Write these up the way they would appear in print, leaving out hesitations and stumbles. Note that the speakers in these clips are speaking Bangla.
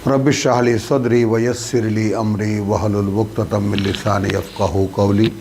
रब्बि इश्रह ली सदरी वयस्सिर ली अमरी वहलुल उक़दतम मिन लिसानी यफ़क़हू क़ौली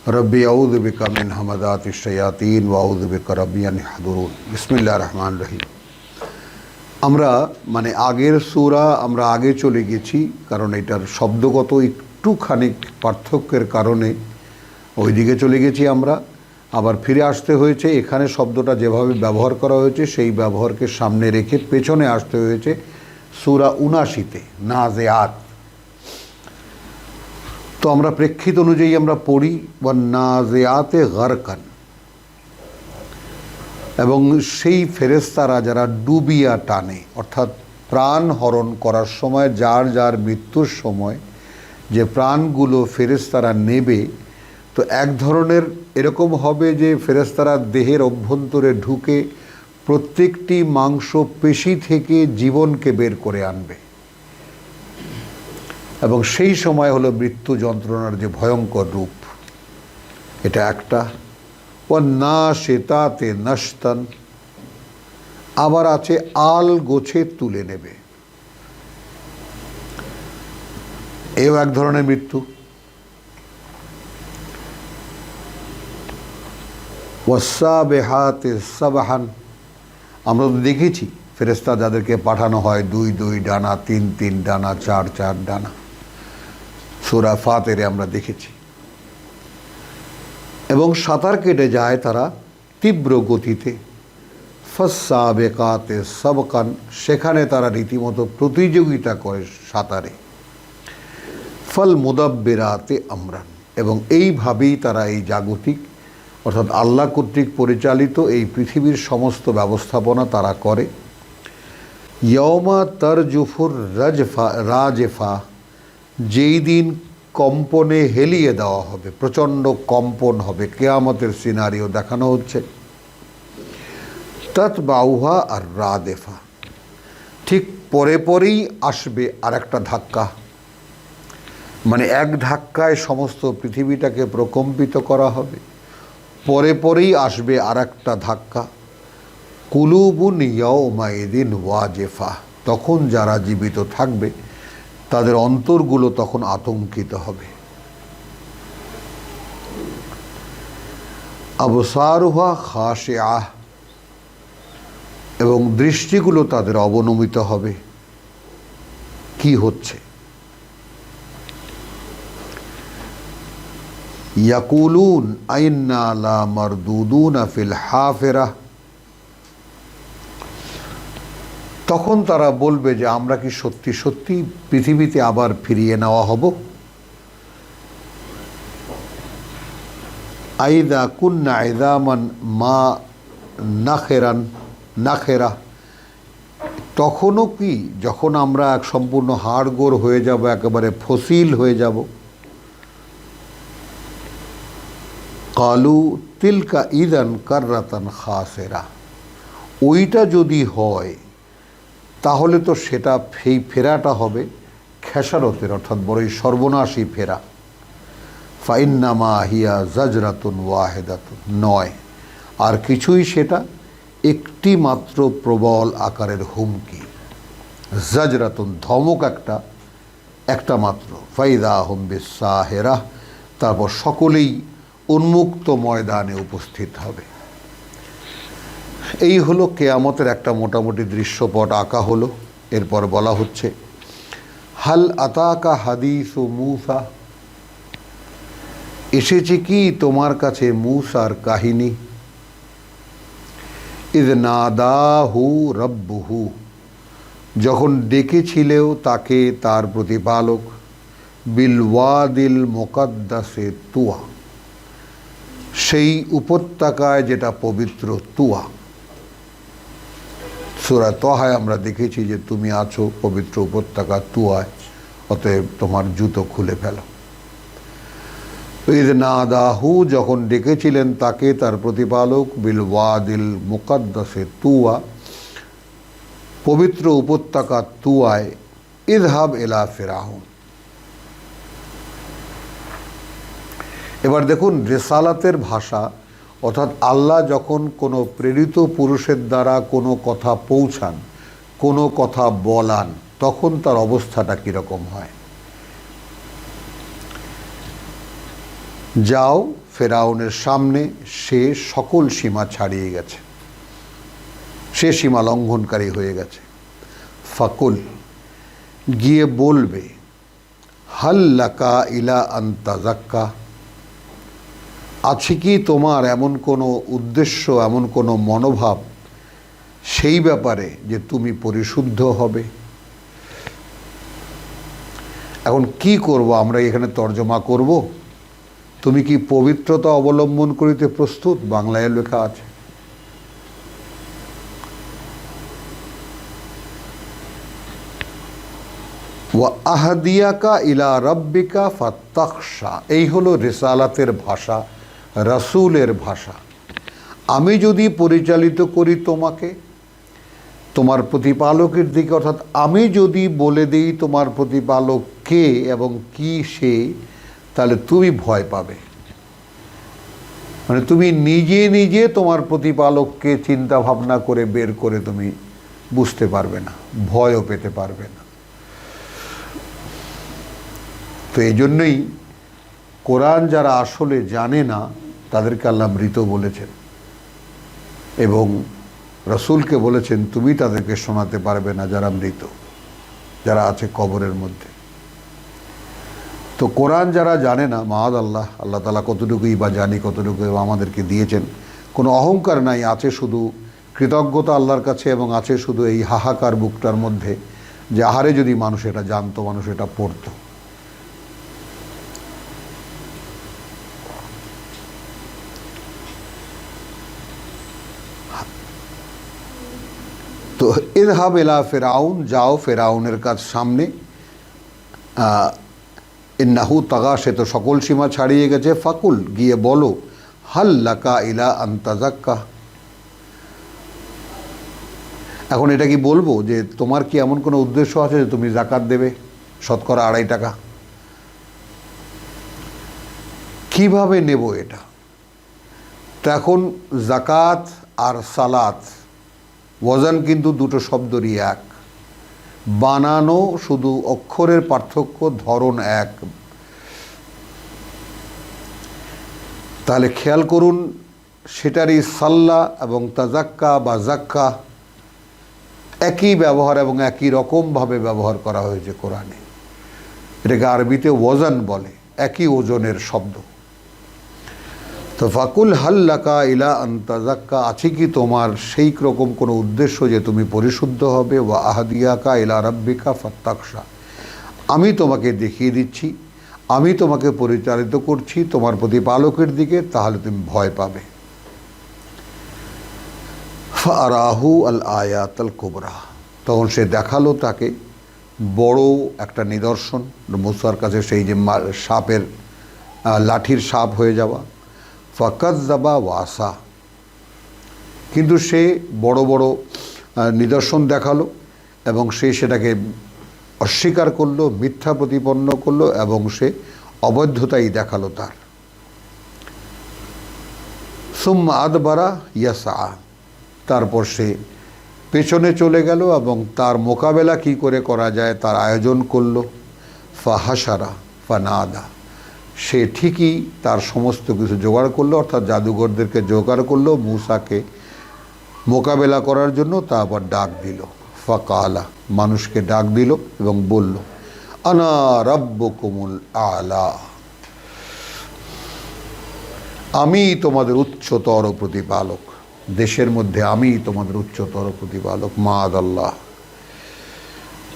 रब्बि अऊज़ु बिका मिन हमाज़ातिश शयातीन व अऊज़ु बिका रब्बि अन याहज़ुरून। बिस्मिल्लाहिर रहमानिर रहीम। আমরা আগের সূরা আমরা আগে চলে গেছি, কারণ এটার শব্দগত একটুখানি পার্থক্যের কারণে ওইদিকে চলে গেছি আমরা। আবার ফিরে আসতে হয়েছে, এখানে শব্দটা যেভাবে ব্যবহার করা হয়েছে সেই ব্যবহারকে সামনে রেখে পেছনে আসতে হয়েছে সূরা ৭৯-তে নাজিআত। তো আমরা প্রেক্ষিত অনুযায়ী আমরা পড়ি ওয়ান নাজিআতে গারকান, এবং সেই ফেরেশতারা যারা ডুবিয়া টানে, অর্থাৎ প্রাণ হরণ করার সময় যার যার মৃত্যুর সময় যে প্রাণগুলো ফেরেশতারা নেবে, তো এক ধরনের এরকম হবে যে ফেরেশতারা দেহের অভ্যন্তরে ঢুকে প্রত্যেকটি মাংসপেশি থেকে জীবনকে বের করে আনবে, এবং সেই সময় হলো মৃত্যু যন্ত্রণার যে ভয়ঙ্কর রূপ। এটা একটা। ওয়ান্নাশিতাতে নাশতান, আবার আছে আল গোছে তুলে নেবে, এও এক ধরনের মৃত্যু। ওয়াসাবিহাতে সাবহান, আমরা তো দেখেছি ফেরেশতা যাদেরকে পাঠানো হয় 2-2 ডানা, 3-3 ডানা, 4-4 ডানা, সূরা ফাতিরে আমরা দেখেছি। এবং সাঁতার কেটে যায় তারা তীব্র গতিতে। ফাসসাবিকাতে সাবকান, সেখানে তারা রীতিমতো প্রতিযোগিতা করে সাঁতারে। ফল মুদাব্বিরাতে আমরান, এবং এইভাবেই তারা এই জাগতিক অর্থাৎ আল্লাহ কর্তৃক পরিচালিত এই পৃথিবীর সমস্ত ব্যবস্থাপনা তারা করে। ইয়মা তারজুফুর রাজফা, যেই দিন কম্পনে হেলিয়ে দেওয়া হবে, প্রচণ্ড কম্পন হবে, কিয়ামতের সিনারিও দেখানো হচ্ছে। তাতবাউহা আর রাদেফা, ঠিক পরে পরেই আসবে আর একটা ধাক্কা, এক ধাক্কায় সমস্ত পৃথিবীটাকে প্রকম্পিত করা হবে। পরে পরেই আসবে আর একটা ধাক্কা। কুলুবুন ইয়াউমাইদিন ওয়াজেফা, তখন যারা জীবিত থাকবে তাদের অন্তরগুলো তখন আতঙ্কিত হবে। আবসারুহা খাশিআহ, এবং দৃষ্টিগুলো তাদের অবনমিত হবে। কি হচ্ছে? ইয়াকুলুন আইন্না লা মারদুদুনা ফিল হাফিরাহ, তখন তারা বলবে যে আমরা কি সত্যি সত্যি পৃথিবীতে আবার ফিরিয়ে নেওয়া হব? আইদা কুন্না ইযামান মা নাখেরা, তখনও কি যখন আমরা এক সম্পূর্ণ হাড়গোড় হয়ে যাব, একেবারে ফসিল হয়ে যাব। কালু তিলকা ইদান কাররাতান খাসিরা, ওইটা যদি হয় তাহলে তো সেটা সেই ফেরাটা হবে খেসারতের, অর্থাৎ বড়ই সর্বনাশী ফেরা। ফাইন্নামা হিয়া জাজরাতুন ওয়াহেদাতুন, নয় আর কিছুই, সেটা একটি মাত্র প্রবল আকারের হুমকি। জাজরাতুন, ধমক একটা মাত্র। ফাইদা হুম বিসাহেরা, তারপর সকলেই উন্মুক্ত ময়দানে উপস্থিত হবে। এই হলো কেয়ামতের একটা মোটামুটি দৃশ্যপট আঁকা হলো। এরপর বলা হচ্ছে হাল আতাকা হাদিসু মূসা, এসেছে কি তোমার কাছে মূসার কাহিনী। ইয নাদাহু রব্বুহু, যখন ডেকেছিলেও তাকে তার প্রতিপালক, বিল ওয়াদিল মুকাদ্দাসে তুয়া, সেই উপত্যকায় যেটা পবিত্র, তুয়া। সূরা তহায় আমরা দেখেছি যে তুমি আছো পবিত্র উপত্যকা তুয়ায়, অতএব তোমার জুতো খুলে ফেলো। ইয নাদাহু, যখন ডেকেছিলেন তাকে তার প্রতিপালক, বিল ওয়াদিল মুকাদ্দাসে তুয়া, পবিত্র উপত্যকা তুয়ায়, ইযহাব ইলা ফিরআউন। এবার দেখুন রিসালাতের ভাষা, অর্থাৎ আল্লাহ যখন কোনো প্রেরিত পুরুষের দ্বারা কোনো কথা পৌঁছান, কোনো কথা বলান, তখন তার অবস্থাটা কীরকম হয়। যাও ফেরাউনের সামনে, সে সকল সীমা ছাড়িয়ে গেছে, সে সীমা লঙ্ঘনকারী হয়ে গেছে। ফাকুল, গিয়ে বলবে, হাল্লাকা ইলা আন্তাজাক্কা, আছে কি তোমার এমন কোনো উদ্দেশ্য, এমন কোনো মনোভাব সেই ব্যাপারে যে তুমি পরিশুদ্ধ হবে। এখন কি করব আমরা, এখানে তর্জমা করব, তুমি কি পবিত্রতা অবলম্বন করিতে প্রস্তুত? বাংলায় লেখা আছে। ওয়া আহাদিয়াকা ইলা রাব্বিকা ফাত্তাখশা, এই হলো রিসালাতের ভাষা, রাসূলের ভাষা। আমি যদি পরিচালিত করি তোমাকে তোমার প্রতিপালকের দিকে, অর্থাৎ আমি যদি বলে দিই তোমার প্রতিপালক কে এবং কি সে, তাহলে তুমি ভয় পাবে। মানে তুমি নিজে নিজে তোমার প্রতিপালককে চিন্তা ভাবনা করে বের করে তুমি বুঝতে পারবে না, ভয়ও পেতে পারবে না। তো এই জন্যই কোরআন যারা আসলে জানে না তাদেরকে আল্লাহ মৃত বলেছেন এবং রসুলকে বলেছেন তুমি তাদেরকে শোনাতে পারবে না যারা মৃত, যারা আছে কবরের মধ্যে। তো কোরআন যারা জানে না, মাআদাল্লাহ, আল্লাহ তাআলা কতটুকুই বা জানি, কতটুকু আমাদেরকে দিয়েছেন, কোনো অহংকার নাই, আছে শুধু কৃতজ্ঞতা আল্লাহর কাছে এবং আছে শুধু এই হাহাকার বুকটার মধ্যে যে আহারে যদি মানুষ এটা জানতো, মানুষ এটা পড়তো। তো ইযহাব ইলা ফিরআউন, যাও ফেরাউনের কাছ সামনে, ইন্নাহু তাগা, সে তো সকল সীমা ছাড়িয়ে গেছে। ফাকুল, গিয়ে বলো, হাল লাকা ইলা আন তাযাক্কা, এখন এটা কি বলবো যে তোমার কি এমন কোনো উদ্দেশ্য আছে যে তুমি যাকাত দেবে, শতকরা 2.5 টাকা? কিভাবে নেব এটা? তো এখন যাকাত আর সালাত ওয়াজান কিন্তু দুটো শব্দরই এক, বানানো শুধু অক্ষরের পার্থক্য, ধরন এক। তাহলে খেয়াল করুন, সেটারই সাল্লা এবং তাজাক্কা বা জাক্কা একই ব্যবহার এবং একই রকমভাবে ব্যবহার করা হয়েছে কোরআনে। এটাকে আরবিতে ওয়াজান বলে, একই ওজনের শব্দ। তো ফাকুল হাল্লাকা ইলা আন তাযাক্কা, আছে কি তোমার সেই রকম কোনো উদ্দেশ্য যে তুমি পরিশুদ্ধ হবে। ওয়া আহাদিয়াকা ইলা রাব্বিকা ফাত্তাখশা, আমি তোমাকে দেখিয়ে দিচ্ছি, আমি তোমাকে পরিচালিত করছি তোমার প্রতিপালকের দিকে, তাহলে তুমি ভয় পাবে। ফারাহু আল আয়াত আল কুবরা, তখন সে দেখালো তাকে বড় একটা নিদর্শন, মুসার কাছে সেই যে সাপের লাঠির সাপ হয়ে যাওয়া। ফাকাজ্জাবা ওয়াসা, কিন্তু সে বড় বড় নিদর্শন দেখালো এবং সে সেটাকে অস্বীকার করলো, মিথ্যা প্রতিপন্ন করলো এবং সে অবৈধতাই দেখালো তার। সুম্মা আদবারা ইয়াসা, তারপর সে পেছনে চলে গেল এবং তার মোকাবেলা কি করে করা যায় তার আয়োজন করলো। ফাহাসারা ফানাদা, সে ঠিকই তার সমস্ত কিছু জোগাড় করলো, অর্থাৎ জাদুঘরদেরকে জোগাড় করলো মূসাকে মোকাবেলা করার জন্য। তারপর ডাক দিল, ফাকালা, মানুষকে ডাক দিল এবং বলল, আনা রাব্বুকুমুল আলা, আমি তোমাদের উচ্চতর প্রতিপালক, দেশের মধ্যে আমি তোমাদের উচ্চতর প্রতিপালক। মাআদাল্লাহ।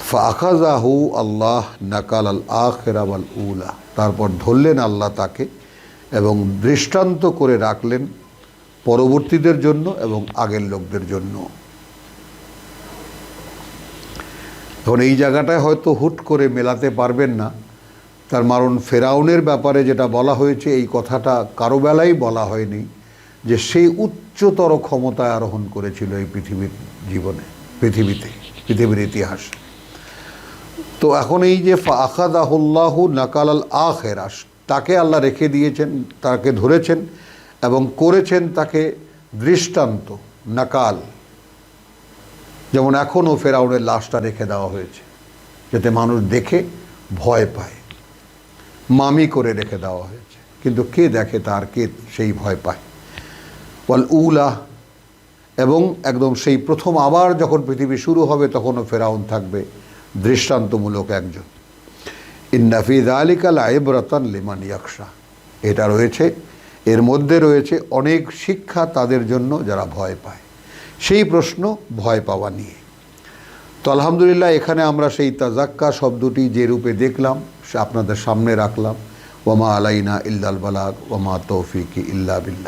ফাআখাযাহু আল্লাহ নাকাল আল আখিরা ওয়াল উলা, তারপর ধরলেন আল্লাহ তাকে এবং দৃষ্টান্ত করে রাখলেন পরবর্তীদের জন্য এবং আগের লোকদের জন্য। এখন এই জায়গাটায় হয়তো হুট করে মেলাতে পারবেন না, তার কারণ ফেরাউনের ব্যাপারে যেটা বলা হয়েছে এই কথাটা কারো বেলাই বলা হয়নি যে সেই উচ্চতর ক্ষমতায় আরোহণ করেছিল এই পৃথিবীর জীবনে, পৃথিবীর ইতিহাসে। তো এখন এই যে ফাআখাযাহুল্লাহু নাকাল আল আখিরা, তাকে আল্লাহ রেখে দিয়েছেন, তাকে ধরেছেন এবং করেছেন তাকে দৃষ্টান্ত, নাকাল। যেমন এখনও ফেরাউনের লাশটা রেখে দেওয়া হয়েছে, যাতে মানুষ দেখে ভয় পায়। মামি করে রেখে দেওয়া হয়েছে, কিন্তু কে দেখে তার, কে সেই ভয় পায়। ওয়াল উলা, এবং একদম সেই প্রথম আবার যখন পৃথিবী শুরু হবে তখনও ফেরাউন থাকবে দৃষ্টান্তমূলক একজন। ইন্না ফি যালিকা লাইবরাতান লিমান ইয়াখশা, এটা রয়েছে, এর মধ্যে রয়েছে অনেক শিক্ষা তাদের জন্য যারা ভয় পায়। সেই প্রশ্ন ভয় পাওয়া নিয়ে। তো আলহামদুলিল্লাহ, এখানে আমরা সেই তাজাক্কা শব্দটি যে রূপে দেখলাম সে আপনাদের সামনে রাখলাম। ওয়ামা আলাইনা ইল্লাল বালাগ ওয়ামা তৌফিকি ইল্লা বিল্লাহ।